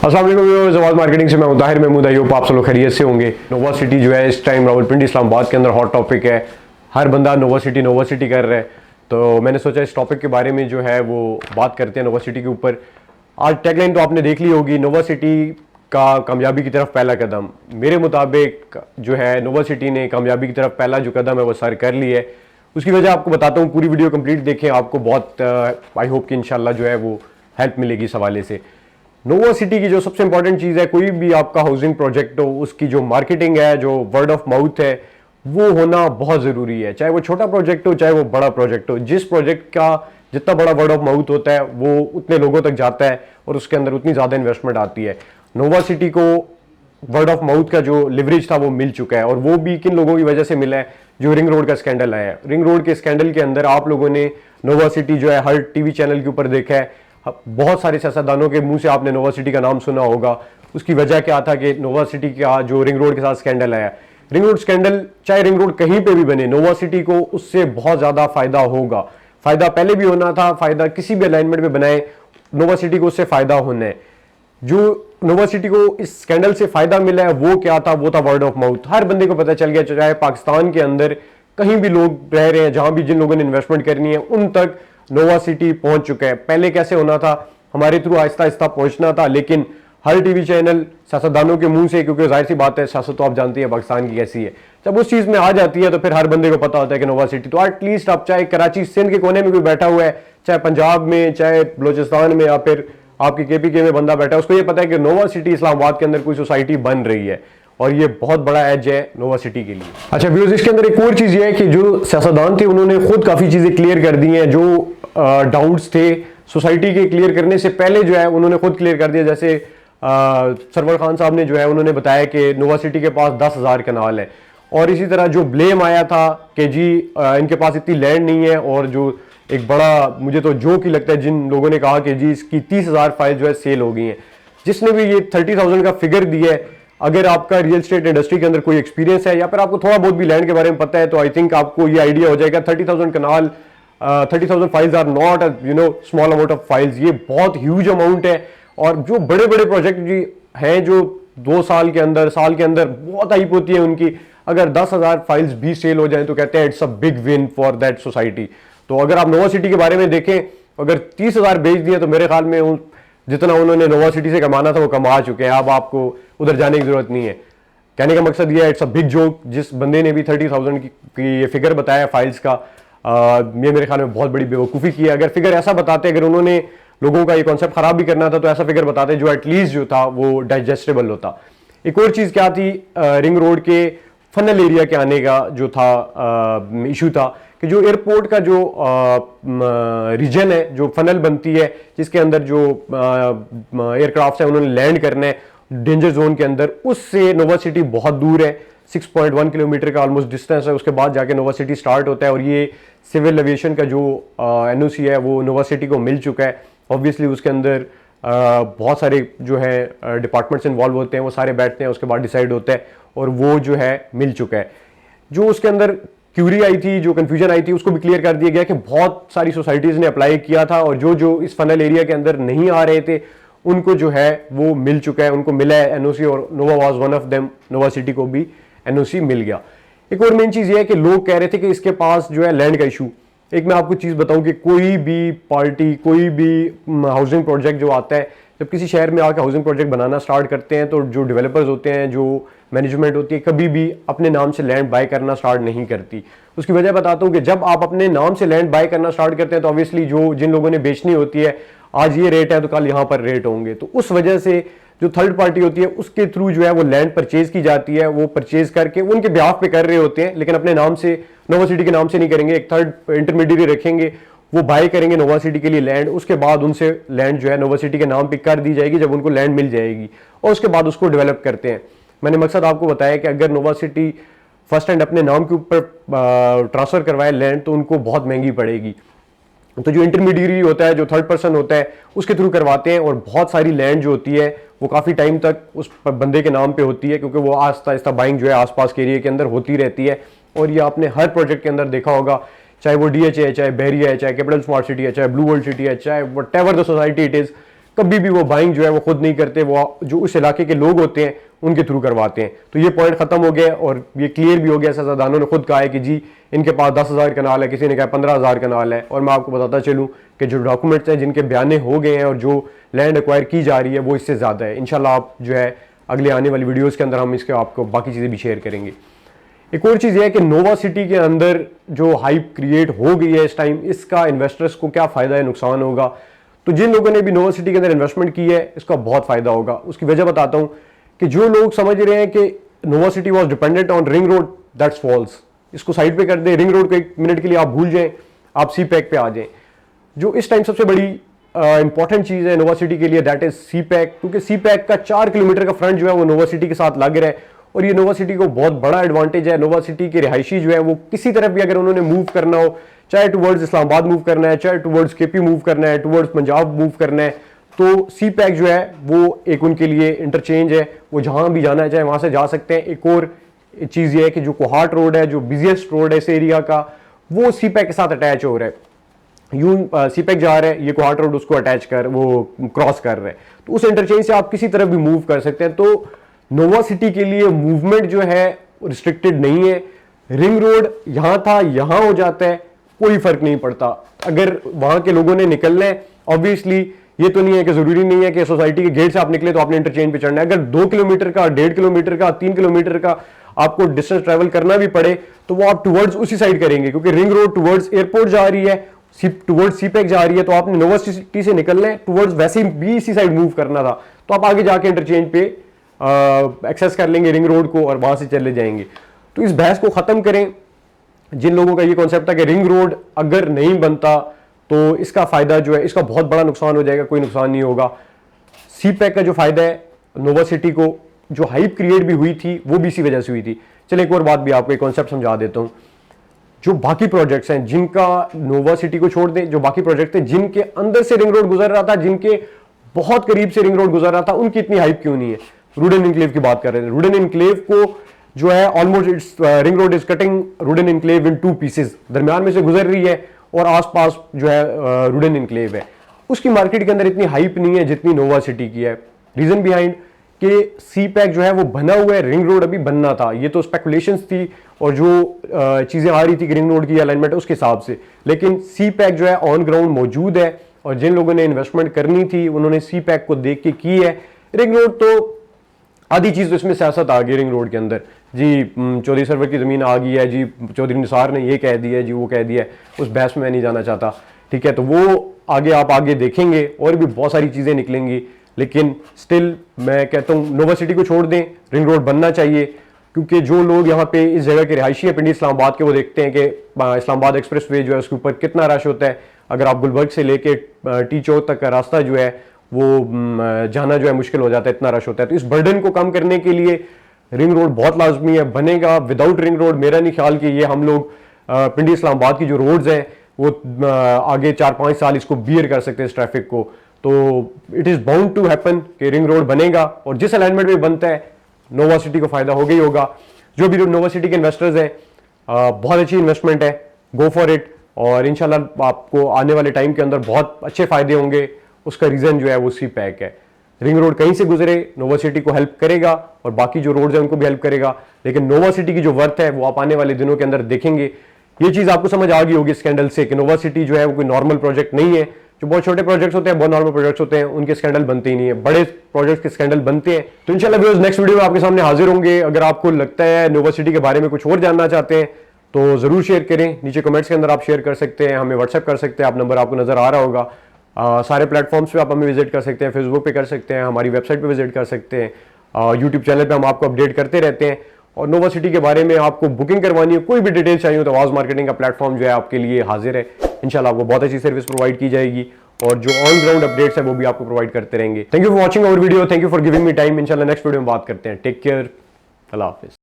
अस्सलाम वालेकुम viewers, Jawad marketing से मैं हूं ताहिर महमूद। आई होप आप सब लोग खैरियत से होंगे। नोवा सिटी जो है इस टाइम रावलपिंडी इस्लामाबाद के अंदर हॉट टॉपिक है। हर बंदा नोवा सिटी कर रहा है, तो मैंने सोचा इस टॉपिक के बारे में जो है वो बात करते हैं नोवा सिटी के ऊपर। आज टैगलाइन तो आपने देख ली होगी, नोवा सिटी का कामयाबी की तरफ पहला कदम। मेरे मुताबिक जो है नोवा सिटी ने कामयाबी की तरफ पहला जो कदम है वो सर कर लिया है। उसकी वजह आपको बताता हूँ, पूरी वीडियो कंप्लीट देखें, आपको बहुत आई होप कि इंशाल्लाह जो है वो हेल्प मिलेगी इस हवाले से। नोवा सिटी की जो सबसे इंपॉर्टेंट चीज़ है, कोई भी आपका हाउसिंग प्रोजेक्ट हो उसकी जो मार्केटिंग है, जो वर्ड ऑफ माउथ है, वो होना बहुत ज़रूरी है। चाहे वो छोटा प्रोजेक्ट हो चाहे वो बड़ा प्रोजेक्ट हो, जिस प्रोजेक्ट का जितना बड़ा वर्ड ऑफ माउथ होता है वो उतने लोगों तक जाता है और उसके अंदर उतनी ज़्यादा इन्वेस्टमेंट आती है। नोवा सिटी को वर्ड ऑफ माउथ का जो लिवरेज था वो मिल चुका है, और वो भी किन लोगों की वजह से मिला है? जो रिंग रोड का स्कैंडल आया है। रिंग रोड के स्कैंडल के अंदर आप लोगों ने नोवा सिटी जो है हर टीवी चैनल के ऊपर देखा है। बहुत सारे सियासतदानों के मुंह से आपने नोवा सिटी का नाम सुना होगा। उसकी वजह क्या था कि नोवा सिटी का जो रिंग रोड के साथ स्कैंडल आया, रिंग रोड स्कैंडल, चाहे रिंग रोड कहीं पे भी बने, नोवा सिटी को उससे बहुत ज्यादा फायदा होगा। फायदा पहले भी होना था, फायदा किसी भी अलाइनमेंट में बनाए, नोवा सिटी को उससे फायदा होना है। जो नोवा सिटी को इस स्कैंडल से फायदा मिला है वो क्या था? वो था वर्ड ऑफ माउथ। हर बंदे को पता चल गया, चाहे पाकिस्तान के अंदर कहीं भी लोग रह रहे हैं, जहां भी जिन लोगों ने इन्वेस्टमेंट करनी है उन तक नोवा सिटी पहुंच चुका है। पहले कैसे होना था? हमारे थ्रू आहिस्ता आहिस्ता पहुंचना था, लेकिन हर टीवी चैनल सियासतदानों के मुंह से, क्योंकि जाहिर सी बात है सियासत तो आप जानती है पाकिस्तान की कैसी है, जब उस चीज में आ जाती है तो फिर हर बंदे को पता होता है कि नोवा सिटी तो एटलीस्ट आप चाहे कराची सिंध के कोने में कोई बैठा हुआ है, चाहे पंजाब में, चाहे बलोचिस्तान में, या फिर आपकी केपीके में बंदा बैठा है, उसको ये पता है कि नोवा सिटी इस्लामाबाद के अंदर कोई सोसाइटी बन रही है, और ये बहुत बड़ा एज है नोवा सिटी के लिए। अच्छा व्यूअर्स, इसके अंदर एक और चीज ये है कि जो सियासतदान थे उन्होंने खुद काफी चीजें क्लियर कर दी हैं। जो डाउट्स थे सोसाइटी के क्लियर करने से पहले जो है उन्होंने खुद क्लियर कर दिया। जैसे सरवर खान साहब ने जो है उन्होंने बताया कि नोवा सिटी के पास 10,000 कनाल है, और इसी तरह जो ब्लेम आया था कि जी इनके पास इतनी लैंड नहीं है, और जो एक बड़ा मुझे तो जोक ही लगता है जिन लोगों ने कहा कि जी इसकी 30,000 फाइल जो है सेल हो गई हैं। जिसने भी ये 30,000 का फिगर दिया है, अगर आपका रियल एस्टेट इंडस्ट्री के अंदर कोई एक्सपीरियंस है या फिर आपको थोड़ा बहुत भी लैंड के बारे में पता है, तो आई थिंक आपको ये आइडिया हो जाएगा 30,000 कनाल, 30,000 files are not small amount of files. ये बहुत ह्यूज अमाउंट है, और जो बड़े बड़े प्रोजेक्ट जी हैं जो 2 साल के अंदर, साल के अंदर बहुत हाइप होती है उनकी, अगर 10,000 फाइल्स भी सेल हो जाए तो कहते हैं it's a big win for that society. तो अगर आप नोवा सिटी के बारे में देखें, अगर 30,000 बेच दिए तो मेरे ख्याल में जितना उन्होंने नोवा सिटी से कमाना था वो कमा चुके हैं। अब आपको उधर जाने की जरूरत नहीं है। कहने का मकसद ये है, इट्स अ बिग जोक। जिस बंदे ने भी 30,000 की ये फिगर बताया फाइल्स का, ये मेरे ख्याल में बहुत बड़ी बेवकूफ़ी की है। अगर फिगर ऐसा बताते, अगर उन्होंने लोगों का ये कॉन्सेप्ट खराब भी करना था तो ऐसा फिगर बताते जो एटलीस्ट जो था वो डाइजेस्टेबल होता। एक और चीज़ क्या थी, रिंग रोड के फनल एरिया के आने का जो था इशू था कि जो एयरपोर्ट का जो रीजन है, जो फनल बनती है जिसके अंदर जो एयरक्राफ्ट है उन्होंने लैंड करना है डेंजर जोन के अंदर, उससे नोवा सिटी बहुत दूर है। 6.1 किलोमीटर का ऑलमोस्ट डिस्टेंस है, उसके बाद जाके नोवा सिटी स्टार्ट होता है। और ये सिविल एविएशन का जो एनओसी है वो नोवा सिटी को मिल चुका है। ऑब्वियसली उसके अंदर बहुत सारे जो है डिपार्टमेंट्स इन्वॉल्व होते हैं, वो सारे बैठते हैं, उसके बाद डिसाइड होता है, और वो जो है मिल चुका है। जो उसके अंदर क्यूरी आई थी, जो कंफ्यूजन आई थी, उसको भी क्लियर कर दिया गया कि बहुत सारी सोसाइटीज़ ने अप्लाई किया था, और जो जो इस फनल एरिया के अंदर नहीं आ रहे थे उनको जो है वो मिल चुका है, उनको मिला है एनओसी, और Nova was one of them. Nova city को भी एनओसी मिल गया। एक और मेन चीज़ ये है कि लोग कह रहे थे कि इसके पास जो है लैंड का इशू। एक मैं आपको चीज़ बताऊं कि कोई भी पार्टी, कोई भी हाउसिंग प्रोजेक्ट जो आता है, जब किसी शहर में आकर हाउसिंग प्रोजेक्ट बनाना स्टार्ट करते हैं तो जो डेवलपर्स होते हैं, जो मैनेजमेंट होती है, कभी भी अपने नाम से लैंड बाय करना स्टार्ट नहीं करती। उसकी वजह बताता हूँ कि जब आप अपने नाम से लैंड बाय करना स्टार्ट करते हैं तो ऑब्वियसली जो जिन लोगों ने बेचनी होती है, आज ये रेट है तो कल यहाँ पर रेट होंगे, तो उस वजह से जो थर्ड पार्टी होती है उसके थ्रू जो है वो लैंड परचेज की जाती है। वो परचेज करके उनके ब्याह पे कर रहे होते हैं, लेकिन अपने नाम से, नोवा सिटी के नाम से नहीं करेंगे। एक थर्ड इंटरमीडिएट रखेंगे, वो बाय करेंगे नोवा सिटी के लिए लैंड, उसके बाद उनसे लैंड जो है नोवा सिटी के नाम पे कर दी जाएगी जब उनको लैंड मिल जाएगी, और उसके बाद उसको डेवलप करते हैं। मैंने मकसद आपको बताया कि अगर नोवा सिटी फर्स्ट हैंड अपने नाम के ऊपर ट्रांसफर करवाए लैंड तो उनको बहुत महंगी पड़ेगी। तो जो इंटरमीडिएट होता है, जो थर्ड पर्सन होता है, उसके थ्रू करवाते हैं, और बहुत सारी लैंड जो होती है वो काफ़ी टाइम तक उस बंदे के नाम पे होती है, क्योंकि वो आस्ता आस्ता बाइंग जो है आसपास के एरिया के अंदर होती रहती है। और ये आपने हर प्रोजेक्ट के अंदर देखा होगा, चाहे वो डीएच है, चाहे बहरिया है, चाहे कैपिटल स्मार्ट सिटी है, चाहे ब्लू वर्ल्ड सिटी है, चाहे what ever the society it is, कभी भी वो बाइंग जो है वो खुद नहीं करते, वो जो उस इलाके के लोग होते हैं उनके थ्रू करवाते हैं। तो ये पॉइंट खत्म हो गया और ये क्लियर भी हो गया। सियासतदानों ने खुद कहा है कि जी इनके पास 10,000 कनाल है, किसी ने कहा 15,000 कनाल है। और मैं आपको बताता चलूँ कि जो डॉक्यूमेंट्स हैं जिनके बयाने हो गए हैं और जो लैंड एक्वायर की जा रही है वो इससे ज़्यादा है। इंशाल्लाह आप जो है अगले आने वाली वीडियोज़ के अंदर हम इसके आपको बाकी चीज़ें भी शेयर करेंगे। एक और चीज़ यह है कि नोवा सिटी के अंदर जो हाइप क्रिएट हो गई है इस टाइम, इसका इन्वेस्टर्स को क्या फ़ायदा है, नुकसान होगा। तो जिन लोगों ने भी नोवा सिटी के अंदर इन्वेस्टमेंट की है इसका बहुत फ़ायदा होगा। उसकी वजह बताता हूँ कि जो लोग समझ रहे हैं कि Nova City was dependent on ring road, that's false. इसको साइड पे कर दे, रिंग रोड को एक मिनट के लिए आप भूल जाएं, आप सी पैक पे आ जाएं। जो इस टाइम सबसे बड़ी इंपॉर्टेंट चीज़ है नोवा सिटी के लिए, दैट इज सी पैक, क्योंकि सी पैक का 4 किलोमीटर का फ्रंट जो है वो नोवा सिटी के साथ लग रहा है। और ये नोवा सिटी को बहुत बड़ा एडवांटेज है। नोवा सिटी के रिहायशी जो है वो किसी तरफ भी अगर उन्होंने मूव करना हो, चाहे टुवर्ड्स इस्लामाबाद मूव करना है, चाहे टुवर्ड्स केपी मूव करना है, टुवर्ड्स पंजाब मूव करना है, तो सी पैक जो है वो एक उनके लिए इंटरचेंज है। वो जहां भी जाना है चाहे वहां से जा सकते हैं। एक और चीज़ ये है कि जो कोहाट रोड है, जो बिजिएस्ट रोड है इस एरिया का, वो सी पैक के साथ अटैच हो रहा है। यूं सी पैक जा रहा है, ये कोहाट रोड उसको अटैच कर, वो क्रॉस कर रहा है। तो उस इंटरचेंज से आप किसी तरफ भी मूव कर सकते हैं। तो नोवा सिटी के लिए मूवमेंट जो है रिस्ट्रिक्टेड नहीं है। रिंग रोड यहां था, यहां हो जाता है, कोई फर्क नहीं पड़ता। अगर वहां के लोगों ने निकलना है, ऑब्वियसली ये तो नहीं है कि जरूरी नहीं है कि सोसाइटी के गेट से आप निकले तो आपने इंटरचेंज पे चढ़ना है। अगर 2 किलोमीटर का, 1.5 किलोमीटर का, 3 किलोमीटर का आपको डिस्टेंस ट्रेवल करना भी पड़े तो वो आप टुवर्ड्स उसी साइड करेंगे, क्योंकि रिंग रोड टुवर्ड्स एयरपोर्ट जा रही है, टुवर्ड्स सी पैक जा रही है। तो आपने नोवा सिटी से निकलना है, टुवर्ड्स वैसे भी इसी साइड मूव करना था, तो आप आगे जाके इंटरचेंज पे एक्सेस कर लेंगे रिंग रोड को और वहां से चले जाएंगे। तो इस बहस को खत्म करें। जिन लोगों का ये कॉन्सेप्ट था कि रिंग रोड अगर नहीं बनता तो इसका फायदा जो है, इसका बहुत बड़ा नुकसान हो जाएगा, कोई नुकसान नहीं होगा। सी पैक का जो फायदा है नोवा सिटी को, जो हाइप क्रिएट भी हुई थी वो भी इसी वजह से हुई थी। चलिए एक और बात भी आपको एक कॉन्सेप्ट समझा देता हूं। जो बाकी प्रोजेक्ट्स हैं जिनका नोवा सिटी को छोड़ दें, जो बाकी प्रोजेक्ट थे जिनके अंदर से रिंग रोड गुजर रहा था, जिनके बहुत करीब से रिंग रोड गुजर रहा था, उनकी इतनी हाइप क्यों नहीं है। रूडन इनक्लेव की बात कर रहे थे। रूडन इनक्लेव को जो है almost ring road is cutting रूडन इनक्लेव इन 2 पीसेस, दरमियान में से गुजर रही है और आसपास जो है रूडन इनक्लेव है। उसकी मार्केट के अंदर इतनी हाइप नहीं है जितनी नोवा सिटी की है। रीजन बिहाइंड कि सी पैक जो है वो बना हुआ है, रिंग रोड अभी बनना था। ये तो स्पेकुलेशंस थी और जो चीजें आ रही थी कि रिंग रोड की अलाइनमेंट उसके हिसाब से, लेकिन सी पैक जो है ऑन ग्राउंड मौजूद है। और जिन लोगों ने इन्वेस्टमेंट करनी थी उन्होंने सी पैक को देख के की है। रिंग रोड तो आधी चीज तो इसमें सियासत आ गई रिंग रोड के अंदर जी। चौधरी सरवर की जमीन आ गई है जी, चौधरी निसार ने ये कह दिया है जी, वो कह दिया है। उस बहस में मैं नहीं जाना चाहता, ठीक है। तो वो आगे आप आगे देखेंगे और भी बहुत सारी चीजें निकलेंगी, लेकिन स्टिल मैं कहता हूँ नोवा सिटी को छोड़ दें, रिंग रोड बनना चाहिए। क्योंकि जो लोग यहाँ पे इस जगह के रिहायशी है पिंडी इस्लामाबाद के, वो देखते हैं कि इस्लामाबाद एक्सप्रेस वे जो है उसके ऊपर कितना रश होता है। अगर आप गुलबर्ग से लेके टी चौक तक का रास्ता जो है वो जाना जो है मुश्किल हो जाता है, इतना रश होता है। तो इस बर्डन को कम करने के लिए रिंग रोड बहुत लाजमी है, बनेगा। विदाउट रिंग रोड मेरा नहीं ख्याल कि ये हम लोग पिंडी इस्लामाबाद की जो रोड्स हैं वो आगे 4-5 साल इसको बियर कर सकते हैं इस ट्रैफिक को। तो it is bound to happen कि रिंग रोड बनेगा और जिस अलाइनमेंट में बनता है नोवा सिटी को फायदा होगा ही होगा। जो भी नोवा सिटी के इन्वेस्टर्स हैं, बहुत अच्छी इन्वेस्टमेंट है, गो फॉर इट। और इंशाल्लाह आपको आने वाले टाइम के अंदर बहुत अच्छे फायदे होंगे। उसका रीजन जो है वो सी पैक है। रिंग रोड कहीं से गुजरे नोवा सिटी को हेल्प करेगा और बाकी जो रोड्स हैं उनको भी हेल्प करेगा, लेकिन नोवा सिटी की जो वर्थ है वो आप आने वाले दिनों के अंदर देखेंगे। ये चीज आपको समझ आ गई होगी स्कैंडल से कि नोवा सिटी जो है वो कोई नॉर्मल प्रोजेक्ट नहीं है। जो बहुत छोटे प्रोजेक्ट्स होते हैं, बहुत नॉर्मल प्रोजेक्ट्स होते हैं, उनके स्कैंडल बनते ही नहीं है, बड़े प्रोजेक्ट्स के स्कैंडल बनते हैं। तो इंशाल्लाह व्यूअर्स नेक्स्ट वीडियो में आपके सामने हाजिर होंगे। अगर आपको लगता है नोवा सिटी के बारे में कुछ और जानना चाहते हैं तो जरूर शेयर करें, नीचे कमेंट्स के अंदर आप शेयर कर सकते हैं, हमें व्हाट्सएप कर सकते हैं, आप नंबर आपको नजर आ रहा होगा। सारे प्लेटफॉर्म्स पे आप हमें विजिट कर सकते हैं, फेसबुक पे कर सकते हैं, हमारी वेबसाइट पे विजिट कर सकते हैं, यूट्यूब चैनल पे हम आपको अपडेट करते रहते हैं। और नोवा सिटी के बारे में आपको बुकिंग करवानी है, कोई भी डिटेल चाहिए हो तो आवाज मार्केटिंग का प्लेटफॉर्म जो है आपके लिए हाजिर है। इंशाल्लाह आपको बहुत अच्छी सर्विस प्रोवाइड की जाएगी और जो ऑन ग्राउंड अपडेट्स है वो भी आपको प्रोवाइड करते रहेंगे। Thank you for watching our video, thank you for giving me time. इंशाल्लाह नेक्स्ट वीडियो में बात करते हैं। टेक केयर, अल्लाह हाफिज।